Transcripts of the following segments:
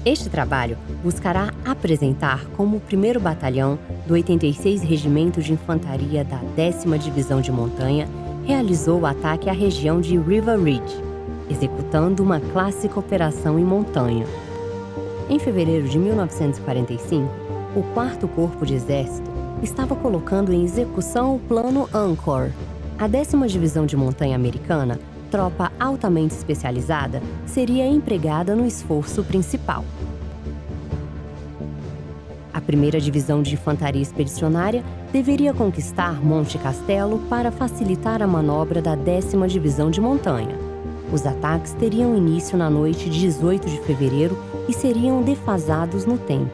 Este trabalho buscará apresentar como o 1º Batalhão do 86 Regimento de Infantaria da 10ª Divisão de Montanha realizou o ataque à região de River Ridge, executando uma clássica operação em montanha. Em fevereiro de 1945, o 4º Corpo de Exército estava colocando em execução o Plano Anchor. A 10ª Divisão de Montanha americana, tropa altamente especializada, seria empregada no esforço principal. A 1ª Divisão de Infantaria Expedicionária deveria conquistar Monte Castelo para facilitar a manobra da 10ª Divisão de Montanha. Os ataques teriam início na noite de 18 de fevereiro e seriam defasados no tempo.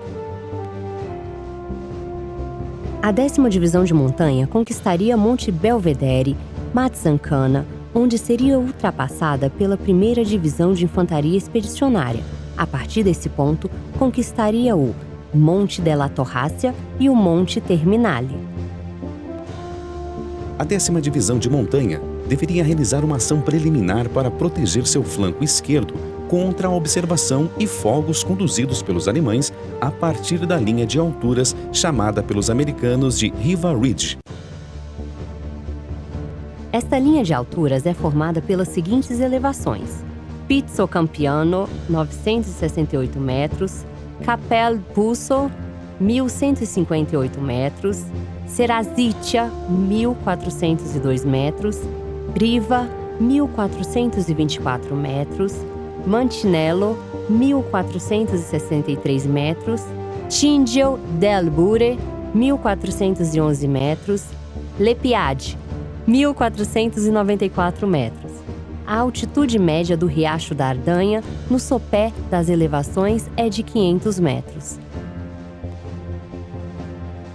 A 10ª Divisão de Montanha conquistaria Monte Belvedere, Matsankana, onde seria ultrapassada pela 1ª Divisão de Infantaria Expedicionária. A partir desse ponto, conquistaria o Monte della Torrácia e o Monte Terminale. A 10ª Divisão de Montanha deveria realizar uma ação preliminar para proteger seu flanco esquerdo contra a observação e fogos conduzidos pelos alemães a partir da linha de alturas chamada pelos americanos de River Ridge. Esta linha de alturas é formada pelas seguintes elevações: Pizzo Campiano, 968 metros, Capel Busso, 1.158 metros, Serrazitia, 1.402 metros, Riva, 1.424 metros, Mancinello, 1.463 metros, Cingio del Bure, 1.411 metros, Le Piage, 1.494 metros. A altitude média do Riacho da Ardanha, no sopé das elevações, é de 500 metros.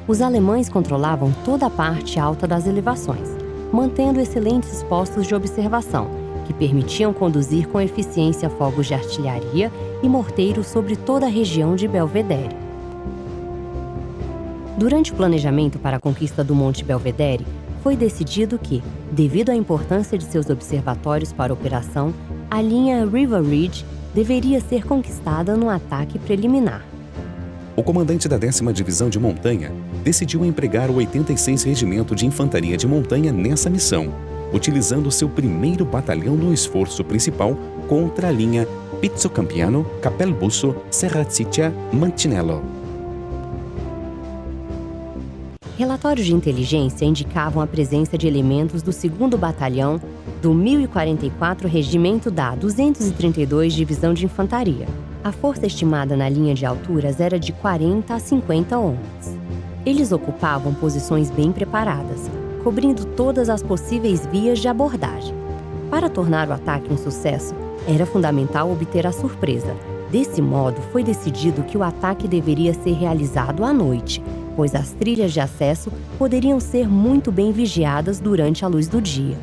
Os alemães controlavam toda a parte alta das elevações, mantendo excelentes postos de observação, que permitiam conduzir com eficiência fogos de artilharia e morteiros sobre toda a região de Belvedere. Durante o planejamento para a conquista do Monte Belvedere, foi decidido que, devido à importância de seus observatórios para a operação, a linha River Ridge deveria ser conquistada no ataque preliminar. O comandante da 10ª Divisão de Montanha decidiu empregar o 86 Regimento de Infantaria de Montanha nessa missão, utilizando seu 1º batalhão no esforço principal contra a linha Pizzo Campiano, Capelbusso, Serrazitia, Mancinello. Relatórios de inteligência indicavam a presença de elementos do 2º Batalhão do 1044 Regimento da 232 Divisão de Infantaria. A força estimada na linha de alturas era de 40 a 50 homens. Eles ocupavam posições bem preparadas, cobrindo todas as possíveis vias de abordagem. Para tornar o ataque um sucesso, era fundamental obter a surpresa. Desse modo, foi decidido que o ataque deveria ser realizado à noite, pois as trilhas de acesso poderiam ser muito bem vigiadas durante a luz do dia.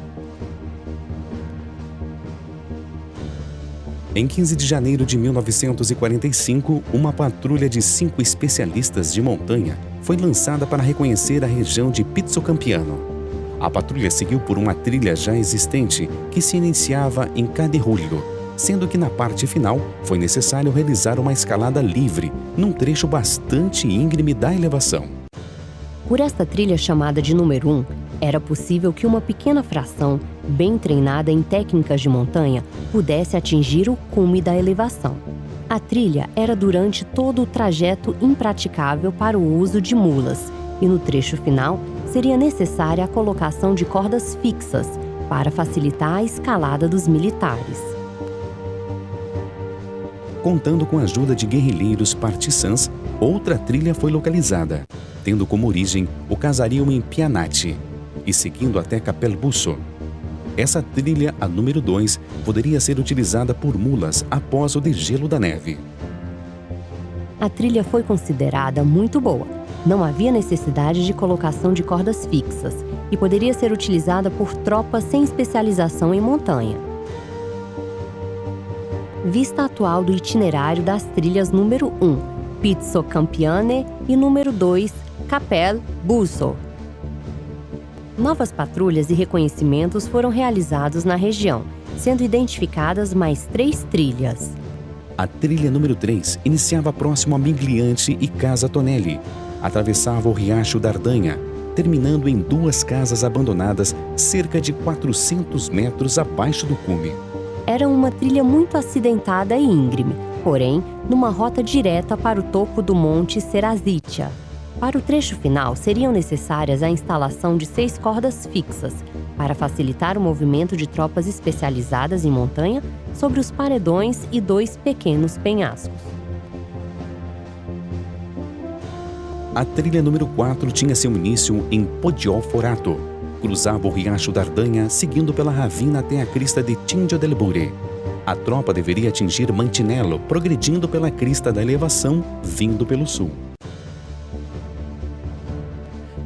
Em 15 de janeiro de 1945, uma patrulha de 5 especialistas de montanha foi lançada para reconhecer a região de Pizzo Campiano. A patrulha seguiu por uma trilha já existente que se iniciava em Cadernulho, sendo que na parte final foi necessário realizar uma escalada livre, num trecho bastante íngreme da elevação. Por esta trilha chamada de número 1, era possível que uma pequena fração, bem treinada em técnicas de montanha, pudesse atingir o cume da elevação. A trilha era durante todo o trajeto impraticável para o uso de mulas, e no trecho final seria necessária a colocação de cordas fixas para facilitar a escalada dos militares. Contando com a ajuda de guerrilheiros partisans, outra trilha foi localizada, tendo como origem o casario em Pianati e seguindo até Capelbusso. Essa trilha, a número 2, poderia ser utilizada por mulas após o degelo da neve. A trilha foi considerada muito boa. Não havia necessidade de colocação de cordas fixas e poderia ser utilizada por tropas sem especialização em montanha. Vista atual do itinerário das trilhas número 1, Pizzo Campiane, e número 2, Capel Busso. Novas patrulhas e reconhecimentos foram realizados na região, sendo identificadas mais 3 trilhas. A trilha número 3 iniciava próximo a Migliante e Casa Tonelli. Atravessava o Riacho d'Ardanha, terminando em duas casas abandonadas cerca de 400 metros abaixo do cume. Era uma trilha muito acidentada e íngreme, porém, numa rota direta para o topo do Monte Serrazitia. Para o trecho final, seriam necessárias a instalação de 6 cordas fixas, para facilitar o movimento de tropas especializadas em montanha sobre os paredões e 2 pequenos penhascos. A trilha número 4 tinha seu início em Poggioforato. Cruzava o Riacho d'Ardanha, seguindo pela ravina até a crista de Cindio del Bure. A tropa deveria atingir Mantinello, progredindo pela crista da elevação, vindo pelo sul.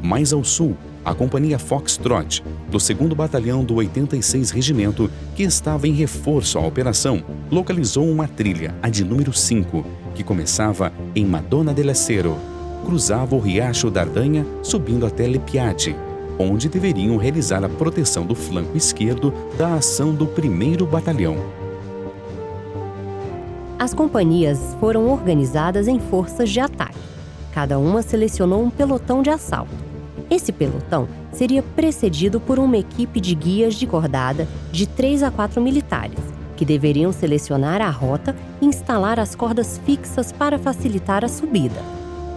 Mais ao sul, a companhia Foxtrot, do 2º Batalhão do 86 Regimento, que estava em reforço à operação, localizou uma trilha, a de número 5, que começava em Madonna dell'Acero. Cruzava o Riacho d'Ardanha, subindo até Lepiate, onde deveriam realizar a proteção do flanco esquerdo da ação do 1º Batalhão. As companhias foram organizadas em forças de ataque. Cada uma selecionou um pelotão de assalto. Esse pelotão seria precedido por uma equipe de guias de cordada de 3 a 4 militares, que deveriam selecionar a rota e instalar as cordas fixas para facilitar a subida.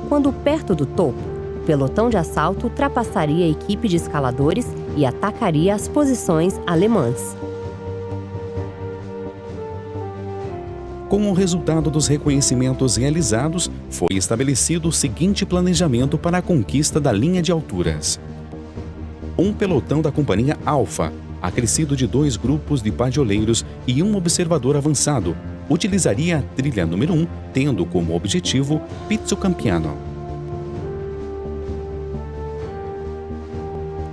Quando perto do topo, o pelotão de assalto ultrapassaria a equipe de escaladores e atacaria as posições alemãs. Como resultado dos reconhecimentos realizados, foi estabelecido o seguinte planejamento para a conquista da linha de alturas. Um pelotão da Companhia Alfa, acrescido de 2 grupos de padioleiros e um observador avançado, utilizaria a trilha número 1, tendo como objetivo Pizzo Campiano.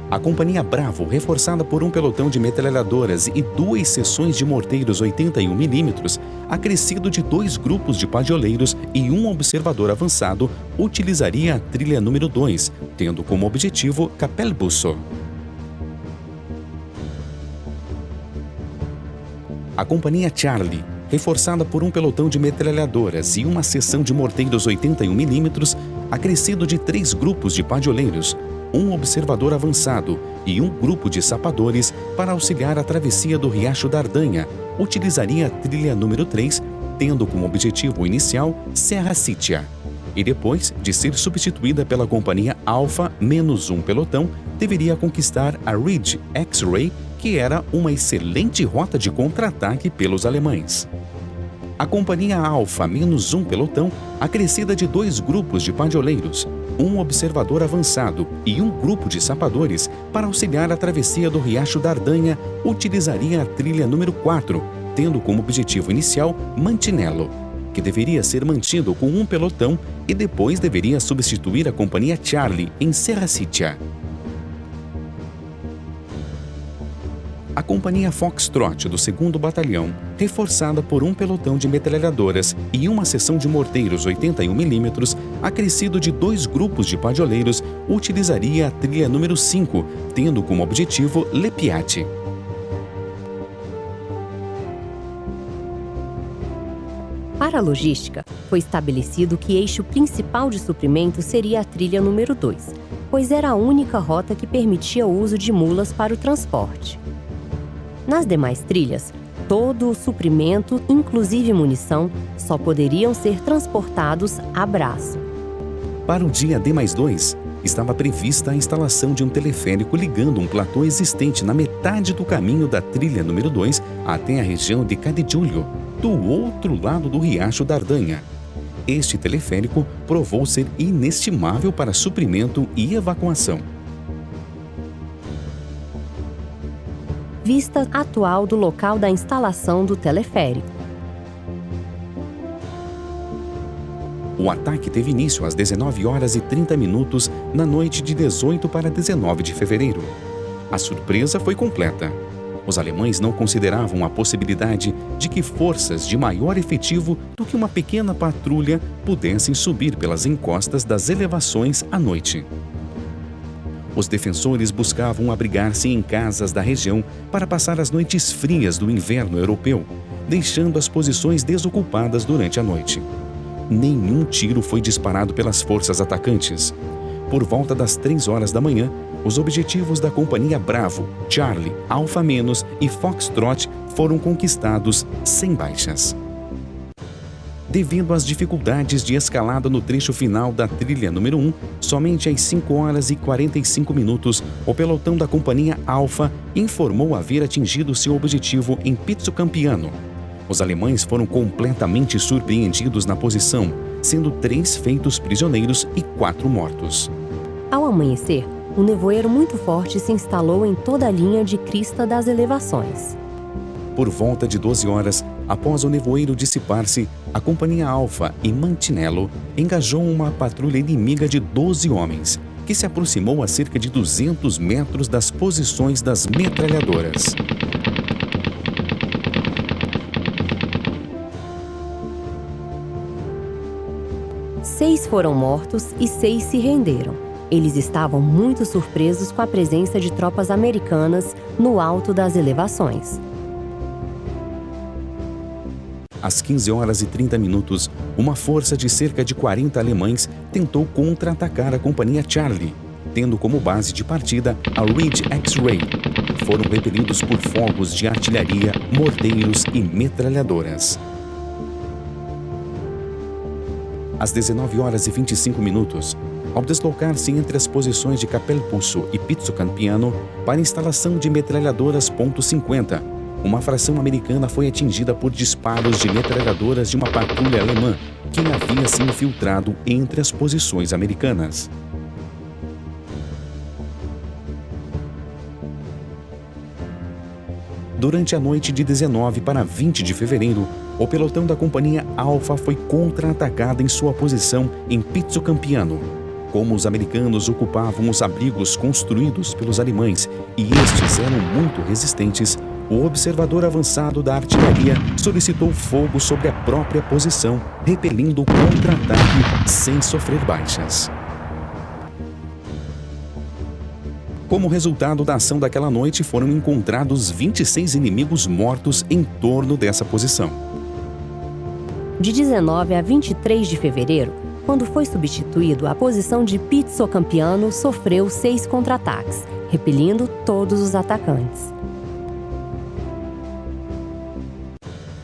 A Companhia Bravo, reforçada por um pelotão de metralhadoras e 2 seções de morteiros 81 mm, acrescido de 2 grupos de padioleiros e um observador avançado, utilizaria a trilha número 2, tendo como objetivo Capelbusso. A Companhia Charlie, reforçada por um pelotão de metralhadoras e uma seção de morteiros 81 mm, acrescido de 3 grupos de padioleiros, um observador avançado e um grupo de sapadores para auxiliar a travessia do Riacho d'Ardanha, utilizaria a trilha número 3, tendo como objetivo inicial Serrazitia. E depois de ser substituída pela Companhia Alfa menos um pelotão, deveria conquistar a Ridge X-Ray, que era uma excelente rota de contra-ataque pelos alemães. A Companhia Alfa menos um pelotão, acrescida de 2 grupos de padioleiros, um observador avançado e um grupo de sapadores para auxiliar a travessia do Riacho d'Ardanha, utilizaria a trilha número 4, tendo como objetivo inicial Mantinello, que deveria ser mantido com um pelotão e depois deveria substituir a Companhia Charlie em Serrazitia. A Companhia Foxtrot do 2º Batalhão, reforçada por um pelotão de metralhadoras e uma seção de morteiros 81 mm, acrescido de 2 grupos de padioleiros, utilizaria a trilha número 5, tendo como objetivo Lepiate. Para a logística, foi estabelecido que eixo principal de suprimento seria a trilha número 2, pois era a única rota que permitia o uso de mulas para o transporte. Nas demais trilhas, todo o suprimento, inclusive munição, só poderiam ser transportados a braço. Para o dia D+2, estava prevista a instalação de um teleférico ligando um platô existente na metade do caminho da trilha número 2 até a região de Cadigiulio, do outro lado do Riacho d'Ardanha. Este teleférico provou ser inestimável para suprimento e evacuação. Vista atual do local da instalação do teleférico. O ataque teve início às 19h30 na noite de 18 para 19 de fevereiro. A surpresa foi completa. Os alemães não consideravam a possibilidade de que forças de maior efetivo do que uma pequena patrulha pudessem subir pelas encostas das elevações à noite. Os defensores buscavam abrigar-se em casas da região para passar as noites frias do inverno europeu, deixando as posições desocupadas durante a noite. Nenhum tiro foi disparado pelas forças atacantes. Por volta das 3 horas da manhã, os objetivos da Companhia Bravo, Charlie, Alfa Menos e Foxtrot foram conquistados sem baixas. Devido às dificuldades de escalada no trecho final da trilha número 1, somente às 5 horas e 45 minutos, o pelotão da Companhia Alfa informou haver atingido seu objetivo em Pizzocampiano. Os alemães foram completamente surpreendidos na posição, sendo 3 feitos prisioneiros e 4 mortos. Ao amanhecer, um nevoeiro muito forte se instalou em toda a linha de crista das elevações. Por volta de 12 horas, após o nevoeiro dissipar-se, a Companhia Alfa em Mantinello engajou uma patrulha inimiga de 12 homens, que se aproximou a cerca de 200 metros das posições das metralhadoras. Seis foram mortos e 6 se renderam. Eles estavam muito surpresos com a presença de tropas americanas no alto das elevações. Às 15 horas e 30 minutos, uma força de cerca de 40 alemães tentou contra-atacar a Companhia Charlie, tendo como base de partida a Ridge X-Ray. Foram repelidos por fogos de artilharia, morteiros e metralhadoras. Às 19 horas e 25 minutos, ao deslocar-se entre as posições de Capelpusso e Pizzocampiano para a instalação de metralhadoras .50, uma fração americana foi atingida por disparos de metralhadoras de uma patrulha alemã que havia se infiltrado entre as posições americanas. Durante a noite de 19 para 20 de fevereiro, o pelotão da Companhia Alfa foi contra-atacado em sua posição em Pizzocampiano. Como os americanos ocupavam os abrigos construídos pelos alemães e estes eram muito resistentes, o observador avançado da artilharia solicitou fogo sobre a própria posição, repelindo o contra-ataque sem sofrer baixas. Como resultado da ação daquela noite, foram encontrados 26 inimigos mortos em torno dessa posição. De 19 a 23 de fevereiro, quando foi substituído, a posição de Pizzocampiano sofreu 6 contra-ataques, repelindo todos os atacantes.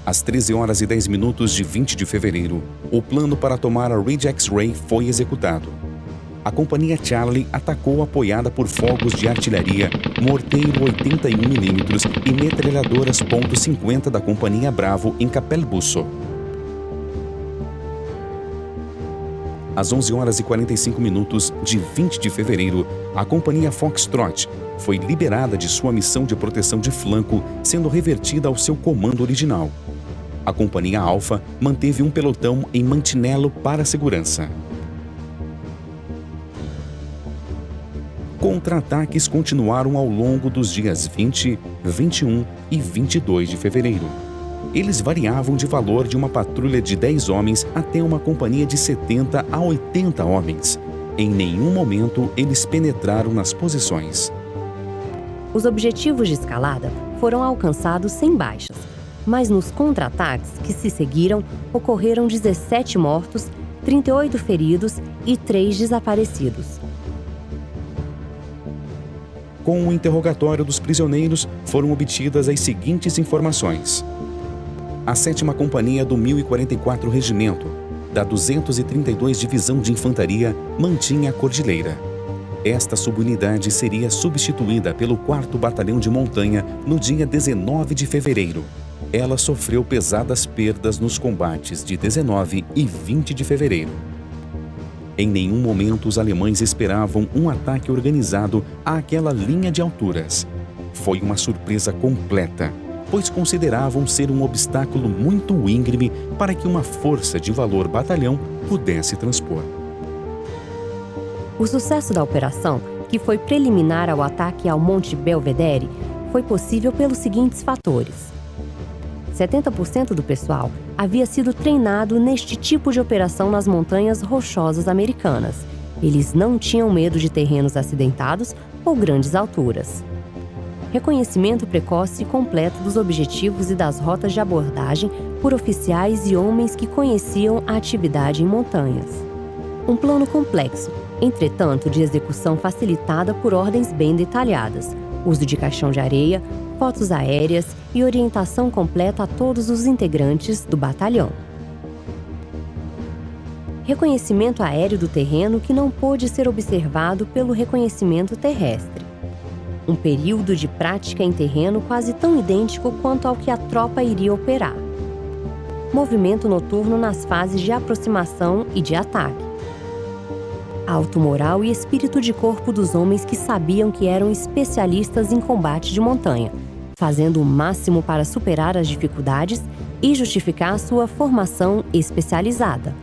Às 13 horas e 10 minutos de 20 de fevereiro, o plano para tomar a Ridge X-Ray foi executado. A Companhia Charlie atacou apoiada por fogos de artilharia, morteiro 81mm e metralhadoras .50 da Companhia Bravo em Capelbusso. Às 11 horas e 45 minutos de 20 de fevereiro, a Companhia Foxtrot foi liberada de sua missão de proteção de flanco, sendo revertida ao seu comando original. A Companhia Alfa manteve um pelotão em Mantinello para segurança. Contra-ataques continuaram ao longo dos dias 20, 21 e 22 de fevereiro. Eles variavam de valor de uma patrulha de 10 homens até uma companhia de 70 a 80 homens. Em nenhum momento eles penetraram nas posições. Os objetivos de escalada foram alcançados sem baixas, mas nos contra-ataques que se seguiram ocorreram 17 mortos, 38 feridos e 3 desaparecidos. Com o interrogatório dos prisioneiros, foram obtidas as seguintes informações. A 7ª Companhia do 1044 Regimento, da 232 Divisão de Infantaria, mantinha a Cordilheira. Esta subunidade seria substituída pelo 4º Batalhão de Montanha no dia 19 de fevereiro. Ela sofreu pesadas perdas nos combates de 19 e 20 de fevereiro. Em nenhum momento os alemães esperavam um ataque organizado àquela linha de alturas. Foi uma surpresa completa, pois consideravam ser um obstáculo muito íngreme para que uma força de valor batalhão pudesse transpor. O sucesso da operação, que foi preliminar ao ataque ao Monte Belvedere, foi possível pelos seguintes fatores. 70% do pessoal havia sido treinado neste tipo de operação nas montanhas rochosas americanas. Eles não tinham medo de terrenos acidentados ou grandes alturas. Reconhecimento precoce e completo dos objetivos e das rotas de abordagem por oficiais e homens que conheciam a atividade em montanhas. Um plano complexo, entretanto de execução facilitada por ordens bem detalhadas, uso de caixão de areia, fotos aéreas e orientação completa a todos os integrantes do batalhão. Reconhecimento aéreo do terreno que não pôde ser observado pelo reconhecimento terrestre. Um período de prática em terreno quase tão idêntico quanto ao que a tropa iria operar. Movimento noturno nas fases de aproximação e de ataque. Alto moral e espírito de corpo dos homens que sabiam que eram especialistas em combate de montanha, fazendo o máximo para superar as dificuldades e justificar sua formação especializada.